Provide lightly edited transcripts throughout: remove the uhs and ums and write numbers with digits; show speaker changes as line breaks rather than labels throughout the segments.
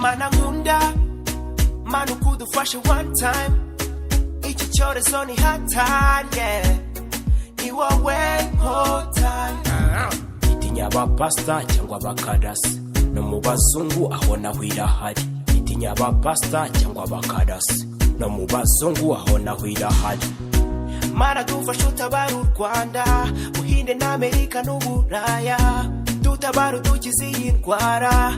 mana nkunda mana ukudufashe one time iki cyorezo ni hatari yeah ni wowe nkota itinya abapasta cyangwa abakarasi no mu bazungu aho naho irahari itinya abapasta cyangwa abakarasi no mu bazungu aho naho irahari mana dufashe utabara u Rwanda Buhinde na Amerika n'Uburaya dutabara dukize iyi ndwara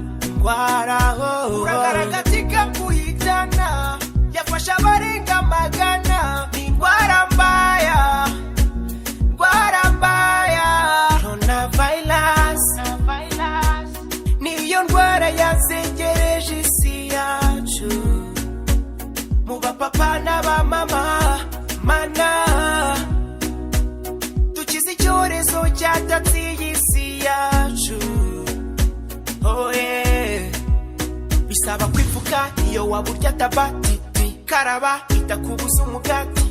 uragaragatika kuhitana yafasha abarenga magana ni ndwara mbaya coronavirus niyo ndwara yazengereje isi yacu mu bapapa n'abamama mana dukize icyorezo cyatatse iyi si yacu oh yeah bisaba kwifuka iyo waburya tabatiti karaba itakubuza umugati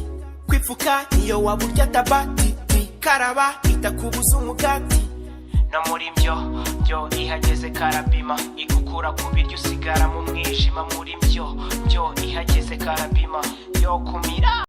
kwifuka iyo waburya tabatiti karaba itakubuza umugati no muri byo ihageze karabima igukura ku biryo usigara mu mwijima muri byo ihageze karabima yo kumira